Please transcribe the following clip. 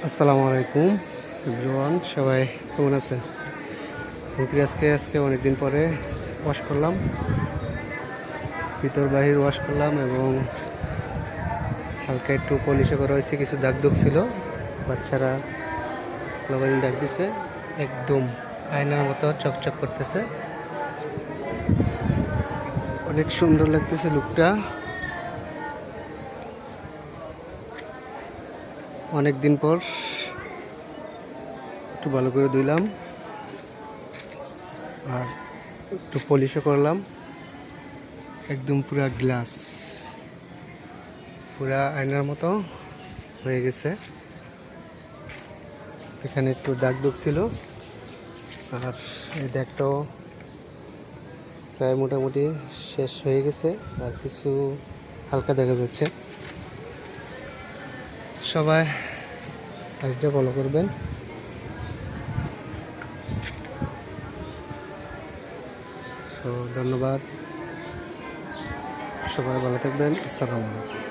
আসসালামু আলাইকুম এভরিওয়ান, সবাই কেমন আছেন? আজকে অনেকদিন পরে ওয়াশ করলাম, ভিতর বাহির ওয়াশ করলাম এবং হালকা একটু পলিশও করা হয়েছে। কিছু দাগ দুগ ছিল, বাচ্চারা লবণ দাগ দিছে, একদম আয়নার মতো চকচক করতেছে, অনেক সুন্দর লাগতেছে লুকটা। অনেক দিন পর একটু ভালো করে ধুইলাম আর একটু পলিশও করলাম। একদম পুরা গ্লাস, পুরা আয়নার মতো হয়ে গেছে। এখানে একটু দাগ দুগ ছিল, আর এই দাগটাও প্রায় মোটামুটি শেষ হয়ে গেছে, আর কিছু হালকা দেখা যাচ্ছে। সবাই আরেকটা ফলো করবেন। তো ধন্যবাদ, সবাই ভালো থাকবেন। আসসালামু আলাইকুম।